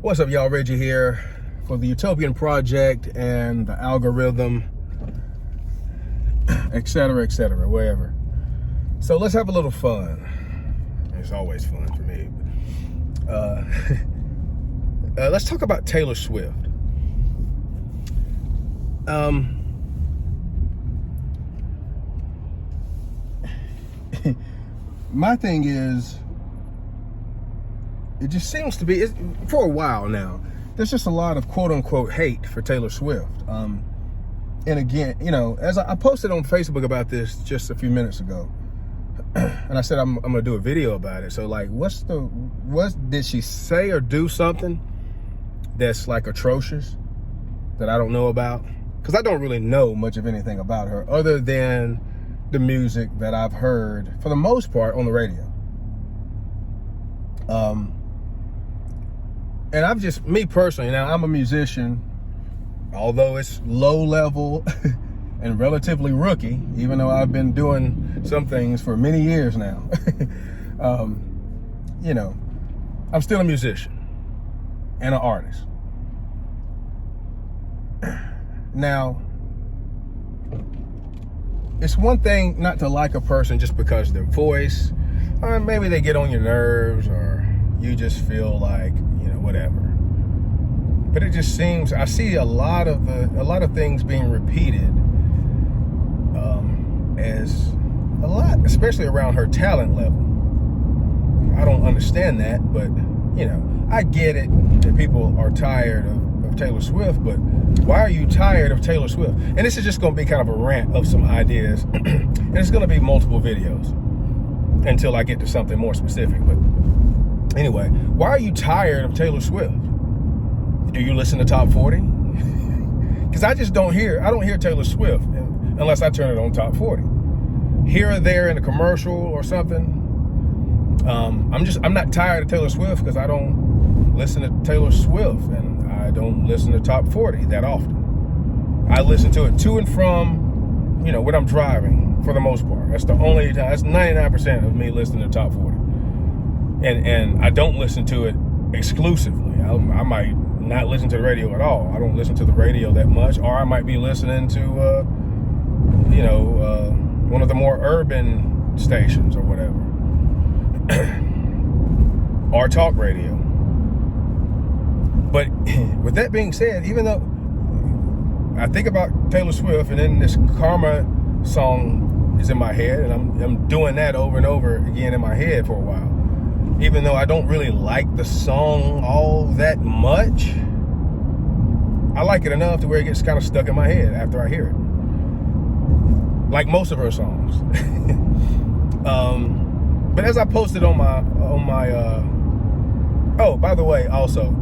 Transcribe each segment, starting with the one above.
What's up, y'all? Reggie here for the Utopian Project and the algorithm, etc., wherever. So let's have a little fun. It's always fun for me. Let's talk about Taylor Swift. My thing is, it just seems to be, for a while now, there's just a lot of quote-unquote hate for Taylor Swift. And again, you know, as I posted on Facebook about this just a few minutes ago, and I said I'm going to do a video about it. So, like, what did she say or do something that's, like, atrocious that I don't know about? Because I don't really know much of anything about her other than the music that I've heard, for the most part, on the radio. And I've just, me personally, now I'm a musician, although it's low level and relatively rookie, even though I've been doing some things for many years now. You know, I'm still a musician and an artist. Now, it's one thing not to like a person just because of their voice, or maybe they get on your nerves, or you just feel like, you know, whatever. But it just seems, I see a lot of things being repeated, as a lot, especially around her talent level. I don't understand that, but you know, I get it that people are tired of Taylor Swift, but why are you tired of Taylor Swift? And this is just going to be kind of a rant of some ideas, and it's going to be multiple videos until I get to something more specific. But anyway, why are you tired of Taylor Swift? Do you listen to Top 40? Because I don't hear Taylor Swift unless I turn it on Top 40. Here or there in a commercial or something. I'm not tired of Taylor Swift because I don't listen to Taylor Swift, and I don't listen to Top 40 that often. I listen to it to and from, you know, when I'm driving, for the most part. That's the only time. That's 99% of me listening to Top 40. And I don't listen to it exclusively. I might not listen to the radio at all. I don't listen to the radio that much, or I might be listening to, you know, one of the more urban stations or whatever, or talk radio. But with that being said, even though I think about Taylor Swift, and then this Karma song is in my head, and I'm doing that over and over again in my head for a while. Even though I don't really like the song all that much, I like it enough to where it gets kind of stuck in my head after I hear it. Like most of her songs. But as I posted on my oh, by the way, also,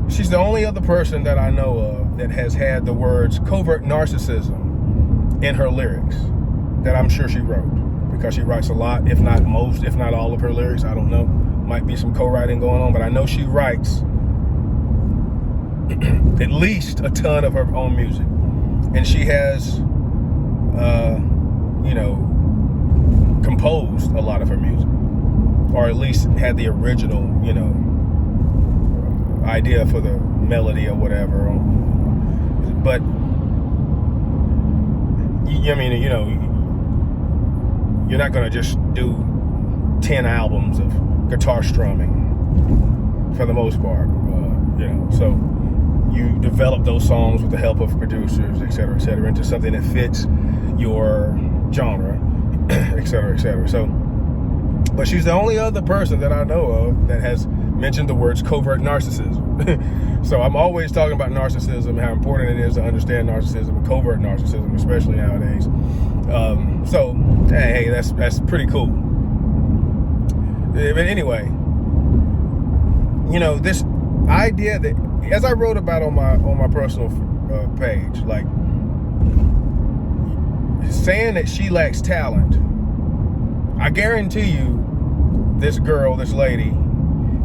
she's the only other person that I know of that has had the words covert narcissism in her lyrics that I'm sure she wrote, because she writes a lot, if not most, if not all of her lyrics. I don't know. Might be some co-writing going on, but I know she writes at least a ton of her own music. And she has, you know, composed a lot of her music, or at least had the original, you know, idea for the melody or whatever. But, I mean, you know, you're not going to just do 10 albums of guitar strumming for the most part, you know. So you develop those songs with the help of producers, et cetera, into something that fits your genre, et cetera. So, but she's the only other person that I know of that has mentioned the words covert narcissism. So I'm always talking about narcissism, how important it is to understand narcissism and covert narcissism, especially nowadays. So hey, that's pretty cool. But anyway, you know, this idea that, as I wrote about on my personal page, like, saying that she lacks talent, I guarantee you this lady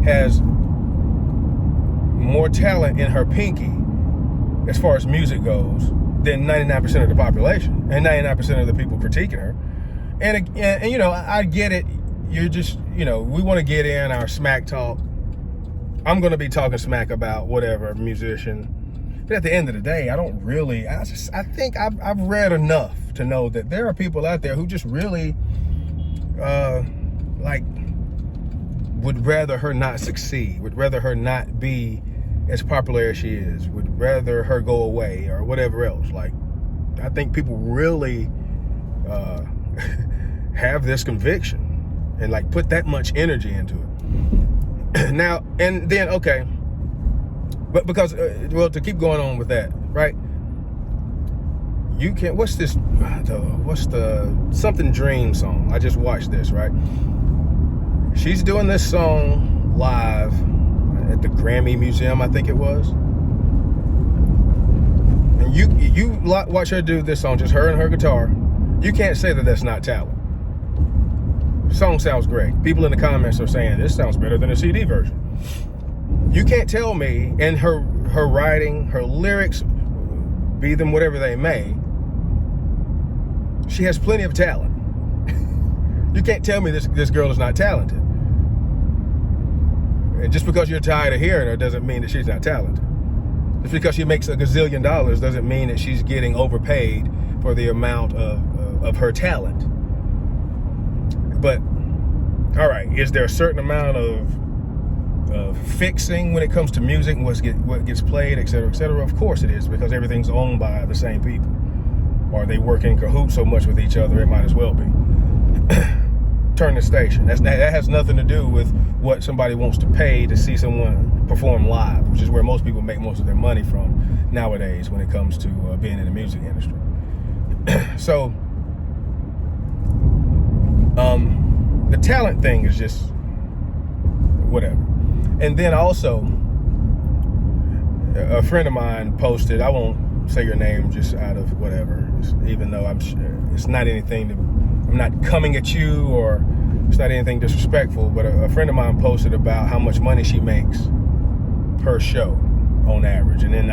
has more talent in her pinky as far as music goes than 99% of the population and 99% of the people critiquing her. And you know, I get it. You're just, you know, we want to get in our smack talk I'm going to be talking smack about whatever musician. But at the end of the day, I don't really, I think I've read enough to know that there are people out there who just really, like, would rather her not succeed, would rather her not be as popular as she is, would rather her go away or whatever else. Like, I think people really have this conviction and like put that much energy into it. Now, and then, okay, but because, well, to keep going on with that, right? You can't, what's the Something Dream song? I just watched this, right? She's doing this song live at the Grammy Museum, I think it was. And you watch her do this song, just her and her guitar. You can't say that that's not talent. The song sounds great. People in the comments are saying this sounds better than a CD version. You can't tell me, and her writing, her lyrics, be them whatever they may, she has plenty of talent. You can't tell me this girl is not talented. And just because you're tired of hearing her doesn't mean that she's not talented. Just because she makes $1 gazillion doesn't mean that she's getting overpaid for the amount of her talent. But, all right, is there a certain amount of fixing when it comes to music and what gets played, et cetera, et cetera? Of course it is, because everything's owned by the same people. Or they work in cahoots so much with each other, it might as well be. Turn the station. That has nothing to do with what somebody wants to pay to see someone perform live, which is where most people make most of their money from nowadays when it comes to being in the music industry. So, the talent thing is just whatever. And then also, a friend of mine posted, I won't say your name just out of whatever, even though it's not anything that, I'm not coming at you or it's not anything disrespectful, but a friend of mine posted about how much money she makes per show on average. And then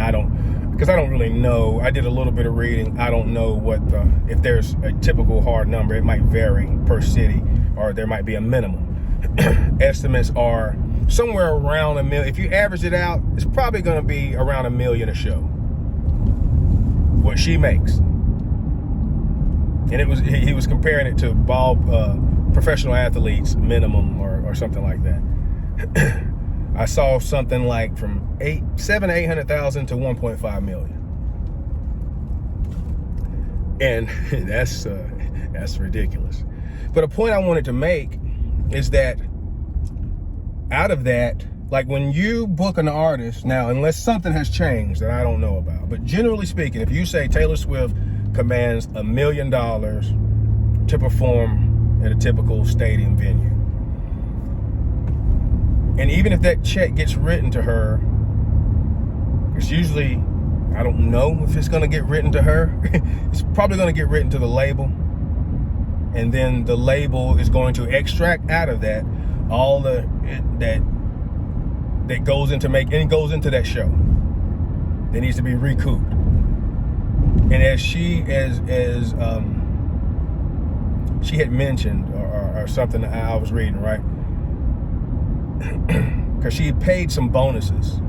because I don't really know, I did a little bit of reading. I don't know if there's a typical hard number. It might vary per city, or there might be a minimum. Estimates are somewhere around $1 million. If you average it out, it's probably going to be around $1 million a show. What she makes. And he was comparing it to professional athletes minimum or something like that. I saw something like from 800,000 to 1.5 million. And that's ridiculous. But a point I wanted to make is that out of that, like when you book an artist, now, unless something has changed that I don't know about, but generally speaking, if you say Taylor Swift commands $1 million to perform at a typical stadium venue, and even if that check gets written to her, it's usually, I don't know if it's going to get written to her. It's probably going to get written to the label, and then the label is going to extract out of that all that goes into goes into that show. That needs to be recouped. And as she had mentioned, or something that I was reading, right? Because she had paid some bonuses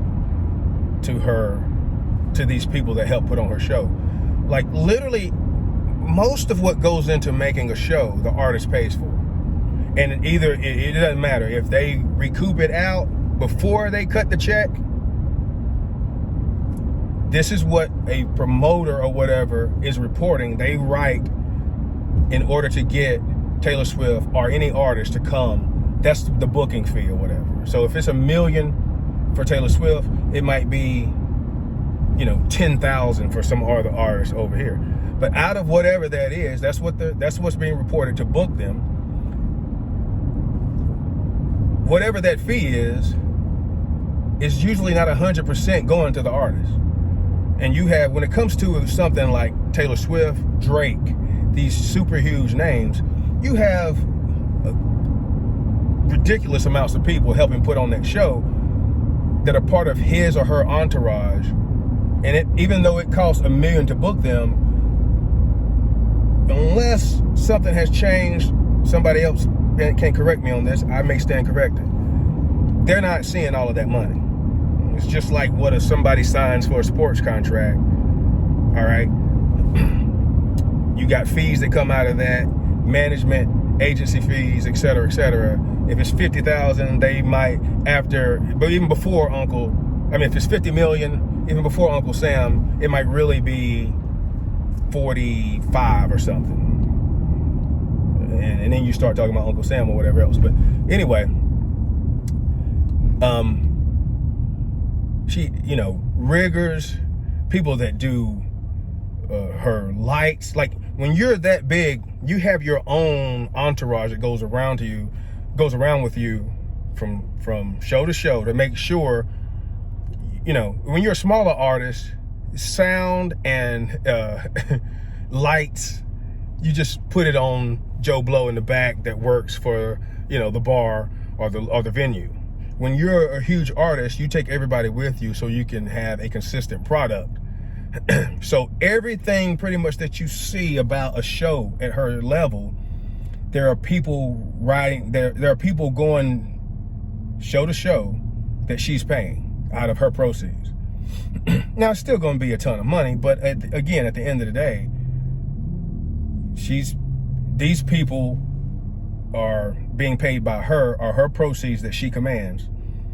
to these people that help put on her show. Like literally, most of what goes into making a show, the artist pays for. And it doesn't matter if they recoup it out before they cut the check. This is what a promoter or whatever is reporting. They write in order to get Taylor Swift or any artist to come. That's the booking fee or whatever. So if it's $1 million for Taylor Swift, it might be, 10,000 for some other artists over here. But out of whatever that is, that's what's being reported to book them. Whatever that fee is usually not 100% going to the artist. And you have, when it comes to something like Taylor Swift, Drake, these super huge names, you have ridiculous amounts of people helping put on that show that are part of his or her entourage. And even though it costs $1 million to book them, unless something has changed, somebody else can correct me on this, I may stand corrected. they're not seeing all of that money. It's just like what if somebody signs for a sports contract. All right, you got fees that come out of that, management, agency fees, et cetera, et cetera. If it's 50,000, they might but even before if it's 50 million, even before Uncle Sam, it might really be 45 or something. And then you start talking about Uncle Sam or whatever else. But anyway, she, riggers, people that do her lights. Like when you're that big, you have your own entourage that goes around with you from show to show to make sure, when you're a smaller artist, sound and lights, you just put it on Joe Blow in the back that works for, the bar or the venue. When you're a huge artist, you take everybody with you so you can have a consistent product. So everything pretty much that you see about a show at her level, there are people there are people going show to show that she's paying out of her proceeds. Now, it's still going to be a ton of money, but again, at the end of the day, these people are being paid by her, or her proceeds that she commands,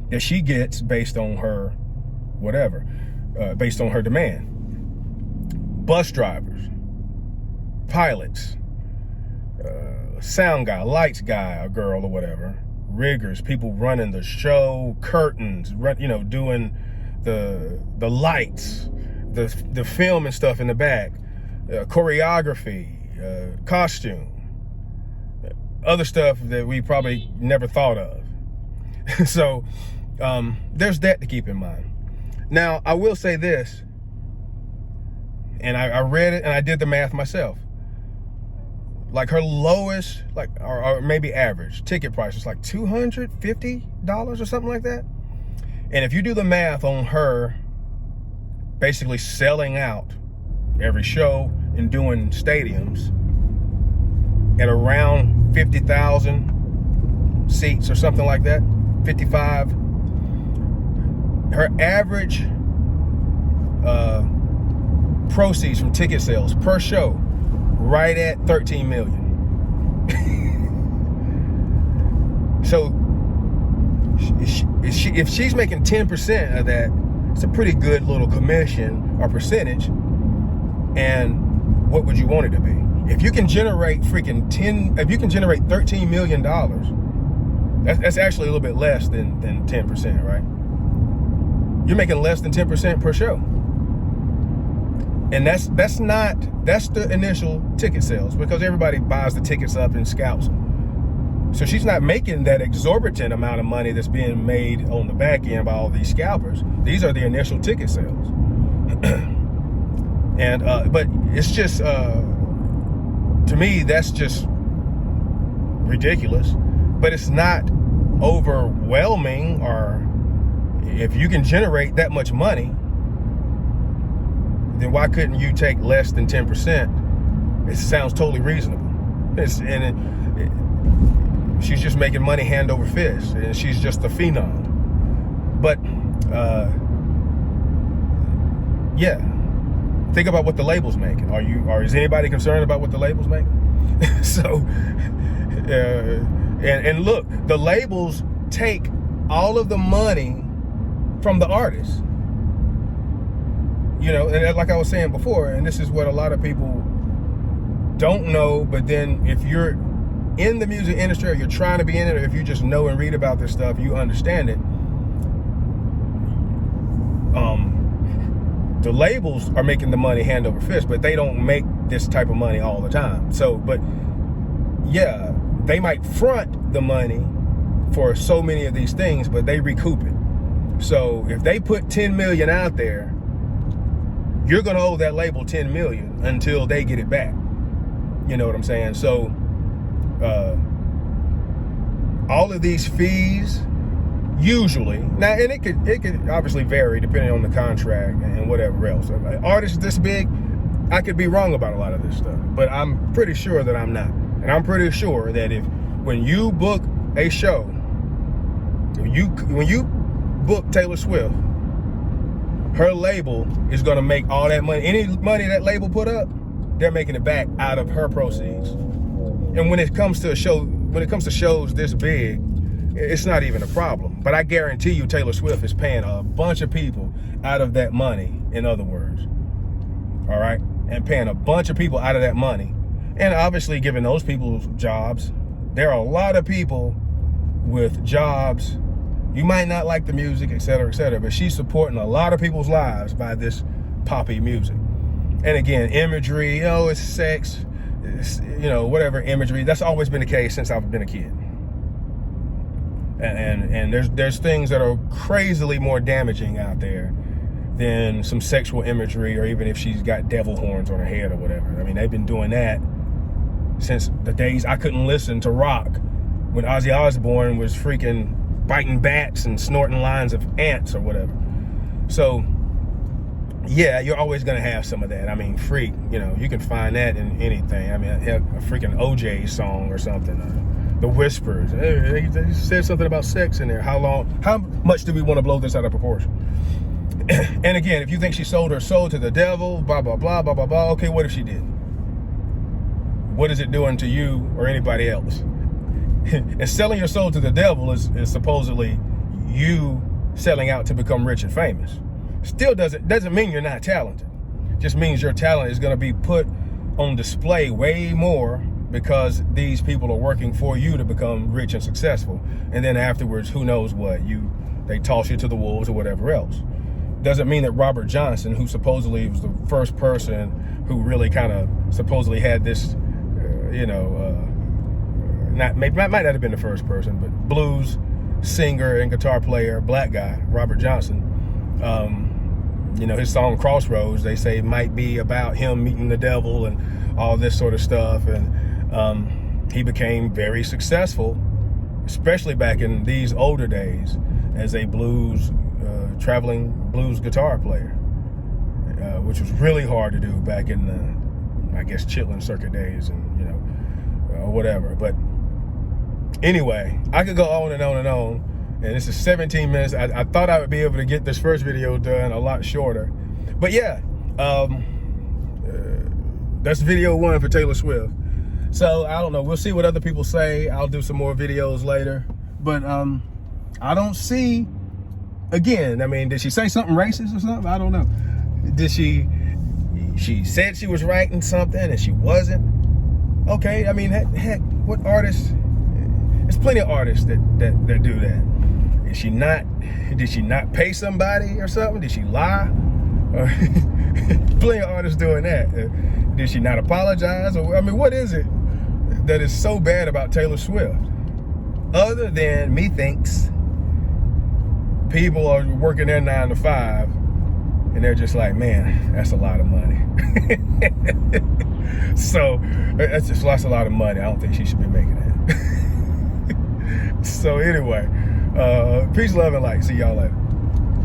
that she gets based on her whatever, based on her demand. Bus drivers, pilots, sound guy, lights guy, or girl, or whatever, riggers, people running the show, curtains, doing the lights, the film and stuff in the back, choreography, costume, other stuff that we probably never thought of. So there's that to keep in mind. Now, I will say this, and I read it and I did the math myself. Like her lowest, or maybe average ticket price is like $250 or something like that. And if you do the math on her basically selling out every show and doing stadiums at around 50,000 seats or something like that, 55, her average proceeds from ticket sales per show right at 13 million. So if she's making 10% of that, it's a pretty good little commission or percentage. And what would you want it to be? If you can generate $13 million, that's actually a little bit less than 10%, right? You're making less than 10% per show. And that's the initial ticket sales, because everybody buys the tickets up and scalps them. So she's not making that exorbitant amount of money that's being made on the back end by all these scalpers. These are the initial ticket sales. And but it's just to me, that's just ridiculous. But it's not overwhelming. Or if you can generate that much money, then why couldn't you take less than 10%? It sounds totally reasonable. She's just making money hand over fist, and she's just a phenom. But yeah, think about what the label's making. Is anybody concerned about what the label's making? So, and look, the labels take all of the money from the artists. And like I was saying before, and this is what a lot of people don't know, but then if you're in the music industry, or you're trying to be in it, or if you just know and read about this stuff, you understand it. The labels are making the money hand over fist, but they don't make this type of money all the time. So, but yeah, they might front the money for so many of these things, but they recoup it. So if they put 10 million out there, you're going to owe that label 10 million until they get it back. You know what I'm saying? So all of these fees, usually, now, and it could obviously vary depending on the contract and whatever else. Artists this big, I could be wrong about a lot of this stuff, but I'm pretty sure that I'm not. And I'm pretty sure that when you book a show When you book Taylor Swift, her label is going to make all that money. Any money that label put up, they're making it back out of her proceeds. And when it comes to shows this big, it's not even a problem. But I guarantee you Taylor Swift is paying a bunch of people out of that money, in other words. All right? And paying a bunch of people out of that money. And obviously giving those people jobs. There are a lot of people with jobs. You might not like the music, et cetera, but she's supporting a lot of people's lives by this poppy music. And again, imagery, it's sex, it's, whatever imagery. That's always been the case since I've been a kid. And there's things that are crazily more damaging out there than some sexual imagery, or even if she's got devil horns on her head or whatever. I mean, they've been doing that since the days I couldn't listen to rock, when Ozzy Osbourne was freaking biting bats and snorting lines of ants or whatever. So yeah, you're always going to have some of that. I mean, freak, you can find that in anything. I mean, I have a freaking OJ song or something. The Whispers. They said something about sex in there. How much do we want to blow this out of proportion? And again, if you think she sold her soul to the devil, blah, blah, blah, blah, blah, blah. Okay, what if she did? What is it doing to you or anybody else? And selling your soul to the devil is supposedly you selling out to become rich and famous. Still doesn't mean you're not talented. Just means your talent is going to be put on display way more, because these people are working for you to become rich and successful. And then afterwards, who knows what, they toss you to the wolves or whatever else. Doesn't mean that Robert Johnson, who supposedly was the first person who really kind of supposedly had this, might not have been the first person, but blues singer and guitar player, black guy, Robert Johnson. His song Crossroads, they say, might be about him meeting the devil and all this sort of stuff. And he became very successful, especially back in these older days, as a traveling blues guitar player, which was really hard to do back in the, I guess, Chitlin circuit days and, whatever. But anyway, I could go on and on and on. And this is 17 minutes. I thought I would be able to get this first video done a lot shorter. But yeah, that's video 1 for Taylor Swift. So I don't know. We'll see what other people say. I'll do some more videos later. But I don't see, again, I mean, did she say something racist or something? I don't know. Did she said she was writing something and she wasn't? Okay, I mean, heck, what artists? There's plenty of artists that do that. Did she not pay somebody or something? Did she lie? Plenty of artists doing that. Did she not apologize? Or, I mean, what is it that is so bad about Taylor Swift? Other than, methinks, people are working their 9 to 5 and they're just like, man, that's a lot of money. So that's a lot of money. I don't think she should be making that. So anyway, peace, love, and light. See y'all later.